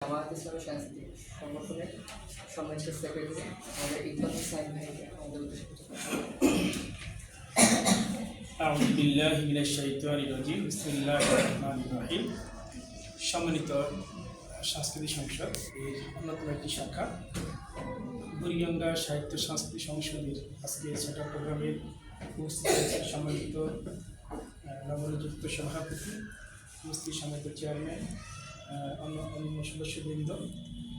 জামায়াত ইসলামী সাংস্কৃতিক সংগঠনের সম্মানিত সেক্রেটারি আমাদের ইকবাল হোসেন ভাইকে আমাদের উদ্দেশ্যে কিছু কথা আউযু বিল্লাহি মিনাশ শাইতানির রাজিম বিসমিল্লাহির রহমানির রহিম। সম্মানিত সাংস্কৃতিক সংসদ এর অন্যতম একটি শাখা বুড়িগঙ্গা সাহিত্য সাংস্কৃতিক সংসদের আজকে সেটা প্রোগ্রামের উপস্থিত হয়েছে সম্মানিত নবনিযুক্ত সভাপতি, উপস্থিত সম্মানিত চেয়ারম্যান, অন্য সদস্যবৃন্দ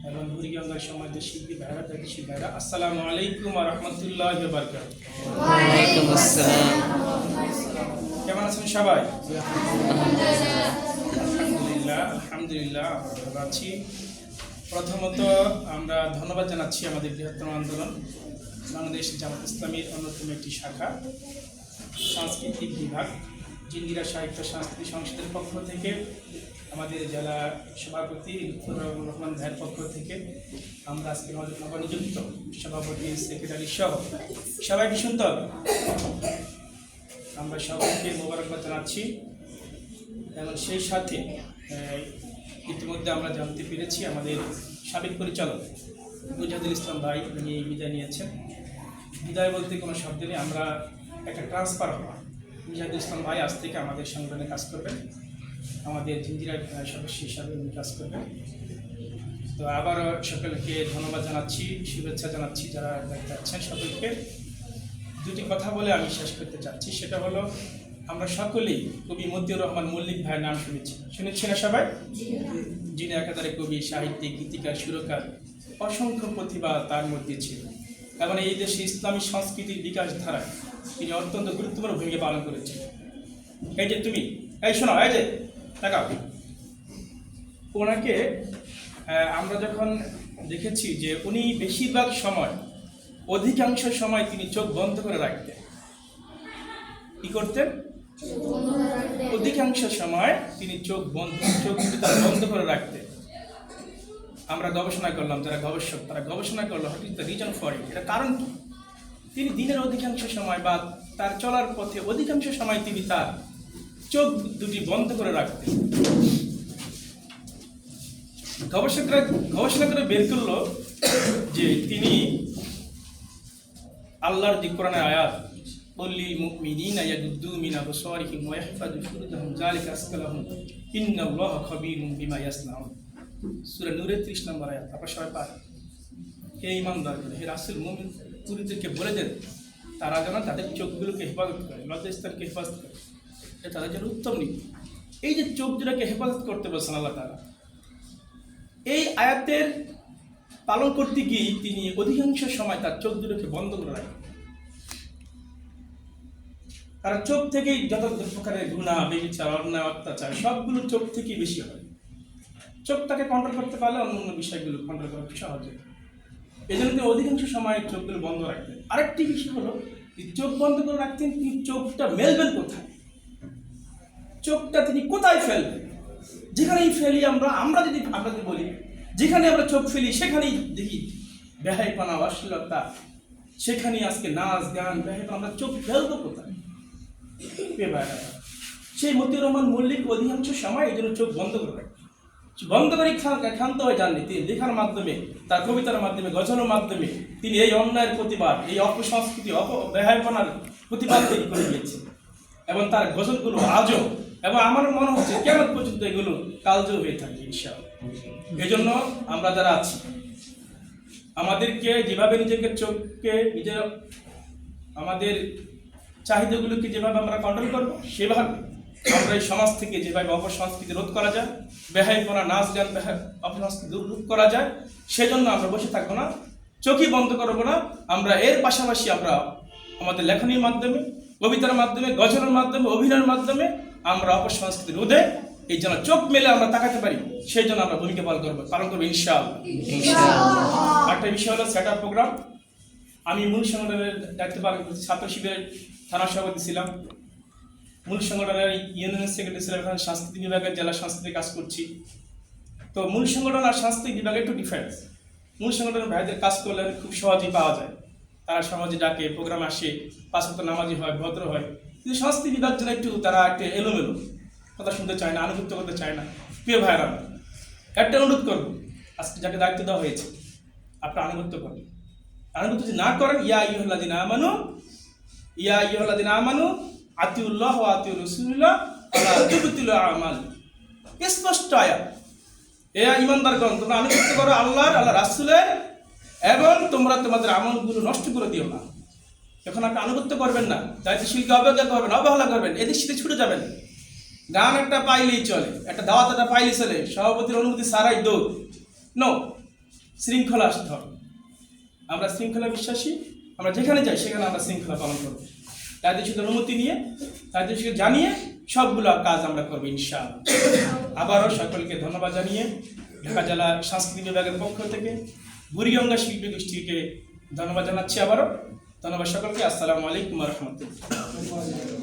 এবং বুড়িগঙ্গার সম্মানিত শিল্পী ভাইরা, দায়িত্বশীল ভাইরা, আসসালামু আলাইকুম ওয়া রাহমাতুল্লাহি ওয়া বারাকাতুহু। ওয়ালাইকুম আসসালাম। কেমন আছেন সবাই? আলহামদুলিল্লাহ ভালো আছি। প্রথমত আমরা ধন্যবাদ জানাচ্ছি আমাদের বৃহত্তম আন্দোলন বাংলাদেশ জামাত ইসলামীর অন্যতম একটি শাখা সাংস্কৃতিক বিভাগ জিন্দিরা সাহিত্য সাংস্কৃতিক সংসদের পক্ষ থেকে, আমাদের জেলা সভাপতি লুৎফর রহমান ভাইয়ের পক্ষ থেকে, আমরা আজকে আমাদের নবনিযুক্ত সভাপতি সেক্রেটারি সহ সবাইকে শুনতে হবে। আমরা সবাইকে মোবারকবাদ জানাচ্ছি এবং সেই সাথে ইতিমধ্যে আমরা জানতে পেরেছি আমাদের সাবেক পরিচালক মুজাহিদুল ইসলাম ভাই উনি বিদায় নিয়েছেন। বিদায় বলতে কোনো শব্দ নেই, আমরা একটা ট্রান্সফার হওয়া। মুজাহিদুল ইসলাম ভাই আজ থেকে আমাদের সংগঠনে কাজ করবেন, আমাদের জিঞ্জিরার সদস্য হিসাবে উনি কাজ করবেন। তো আবারও সকলকে ধন্যবাদ জানাচ্ছি, শুভেচ্ছা জানাচ্ছি যারা দেখতে পাচ্ছেন সকলকে। দুটি কথা বলে আমি শেষ করতে চাচ্ছি, সেটা হলো আমরা সকলেই কবি মতিউর রহমান মল্লিক ভাইয়ের নাম শুনেছি না সবাই? যিনি একাধারে কবি, সাহিত্যিক, গীতিকার, সুরকার, অসংখ্য প্রতিভা তার মধ্যে ছিল এবং এই দেশে ইসলামী সংস্কৃতির বিকাশ ধারায় তিনি অত্যন্ত গুরুত্বপূর্ণ ভূমিকা পালন করেছেন। এই যে তুমি, এই শোনো, এই যে তাকাও, ওনাকে আমরা যখন দেখেছি যে উনি বেশিরভাগ সময়, অধিকাংশ সময় তিনি চোখ বন্ধ করে রাখতেন। কি করতেন? অধিকাংশ সময় তিনি চোখ বন্ধ করে রাখতেন। আমরা গবেষণা করলাম, যারা গবেষক তারা গবেষণা করলো what is the reason for it, এটা কারণ কি? তিনি দিনের অধিকাংশ সময় বা তার চলার পথে অধিকাংশ সময় তিনি তার চোখ দুটি বন্ধ করে রাখতেন। গবেষণা করে বের করলো যে তিনি আল্লাহর যে কোরআনের আয়াত লিল মুমিনিনা ইয়াগুদ্দু মিন আবসারিহিম ওয়া ইয়াহফাযু ফুরুজাহুম যালিকা আযকা লাহুম ইন্নাল্লাহা খাবীরুম বিমা ইয়াসনাউন, সূরা নূরের 30 নম্বর আয়াত। আপনারা সবাই পারেন। হে ঈমানদারগণ, হে রাসূল মুমিন পুরুষদেরকে বলে দেন তারা যেন তাদের চোখগুলোকে হেফাজত করে, লজ্জাস্থানকে হেফাজত করে, এটা তাদের জন্য উত্তম নীতি। এই যে চোখ দুটাকে হেফাজত করতে বলছেন আল্লাহ তাআলা, এই আয়াতের পালন করতে গিয়ে তিনি অধিকাংশ সময় তার চোখ দুটোকে বন্ধ করে রাখেন। কারণ চোখ থেকেই যত প্রকারের গুনাহ, ব্যভিচার, অন্যায়, অত্যাচার সবগুলো চোখ থেকেই বেশি হয়। চোখটাকে কন্ট্রোল করতে পারলে অন্য বিষয়গুলো কন্ট্রোল করা সহজ হয়। এই জন্য তিনি অধিকাংশ সময় চোখগুলো বন্ধ রাখতেন। আরেকটি বিষয় হলো চোখ বন্ধ করে রাখতেন, তিনি চোখটা মেলবেন কোথায়, চোখটা তিনি কোথায় ফেলবেন। যেখানেই ফেলি আমরা যদি বলি যেখানে আমরা চোখ ফেলি সেখানেই দেখি বেহাইপনা, অশ্লীলতা, সেখানেই আজকে নাচ গান, বেহাইপনা, আমরা চোখ ফেলবো কোথায়? সেই মতিউর রহমান মল্লিক অধিকাংশ সময় এই জন্য চোখ বন্ধ করে রাখেন। বন্ধ করে ক্ষান্ত হয়ে যাননি, তিনি লেখার মাধ্যমে, তার কবিতার মাধ্যমে, গজলের মাধ্যমে তিনি এই অন্যায়ের প্রতিবাদ, এই অপসংস্কৃতি, বেহাইপনার প্রতিবাদ তৈরি করে গিয়েছেন। এবং তার গজলগুলো আজও, এবং আমার মনে হচ্ছে কেমন পর্যন্ত এগুলো কালজয়ী হয়ে থাকে ইনশাআল্লাহ। এই জন্য আমরা যারা আছি আমাদেরকে যেভাবে নিজেকে চোখকে নিজের আমাদের চাহিদাগুলোকে যেভাবে আমরা কন্ট্রোল করবো, সেভাবে আমরা এই সমাজ থেকে যেভাবে অপসংস্কৃতি রোধ করা যায়, বেহাইপনা, নাচ গান, অপসংস্কৃতি রোধ করা যায়, সেজন্য আমরা বসে থাকবো না, চোখই বন্ধ করবো না। আমরা এর পাশাপাশি আমরা আমাদের লেখনীর মাধ্যমে, কবিতার মাধ্যমে, গজলের মাধ্যমে, অভিনয়ের মাধ্যমে আমরা অপসংস্কৃতি রোধে এই যেন চোখ মেলে আমরা তাকাতে পারি, সেই জন্য আমরা ভূমিকা পালন করবো ইনশাআল্লাহ। একটা বিষয় হলো সেট আপ প্রোগ্রাম। আমি মূল সংগঠনের দায়িত্ব পালন করছি, ছাত্র শিবিরের থানা সভাপতি ছিলাম, মূল সংগঠনের ইউনিয়ন সেক্রেটারি ছিলাম, এখানে সাংস্কৃতিক বিভাগের জেলা সাংস্কৃতিক কাজ করছি। তো মূল সংগঠন আর সাংস্কৃতিক বিভাগে একটু ডিফারেন্স। মূল সংগঠনের ভাইদের কাজ করলে খুব সহজেই পাওয়া যায়, তারা সমাজে ডাকে, প্রোগ্রাম আসে, 5 ওয়াক্ত নামাজি হয়, ভদ্র হয়। কিন্তু সংস্কৃতি বিভাগ জন্য তারা একটু এলোমেলো, কথা শুনতে চায় না, আনুগত্য করতে চায় না। প্রিয় ভাইরা, একটা অনুরোধ করবো, আজকে যাকে দায়িত্ব দেওয়া হয়েছে আপনার আনুগত্য করবেন। আনুগত্য যদি না করেন, ইয়া আইয়ুহাল্লাযিনা আমানু আতিউল্লাহ ওয়া আতিউর রাসূলা ওয়া লা তুবতিলু আমাল। স্পষ্ট আয়াত। এ ঈমানদারগণ, তোমরা আনুগত্য করো আল্লাহর, আল্লাহ রাসূলের, এবং তোমরা তোমাদের আমলগুলো নষ্ট করে দিও না। যখন আপনি আনুগত্য করবেন না, দায়িত্বশীলকে অবজ্ঞা করবেন, অবহেলা করবেন, এদিক সেদিক ছুটে যাবেন, গান একটা পাইলেই চলে, একটা দাওয়াত একটা পাইলেই চলে, সভাপতির অনুমতি ছাড়াই দৌড়, নো, শৃঙ্খলা আসতে হবে। আমরা শৃঙ্খলা বিশ্বাসী, আমরা যেখানে যাই সেখানে আমরা শৃঙ্খলা পালন করবো, দায়িত্বশীল অনুমতি নিয়ে, দায়িত্বশীল জানিয়ে সবগুলো কাজ আমরা করবো ইনশাআল্লাহ। আবারও সকলকে ধন্যবাদ জানিয়ে ঢাকা জেলা সাংস্কৃতিক বিভাগের পক্ষ থেকে বুড়িগঙ্গা শিল্পী গোষ্ঠীকে ধন্যবাদ জানাচ্ছি। আবারও ধন্যবাদ সকলকে। আসসালামু আলাইকুম ওয়া রাহমাতুল্লাহ।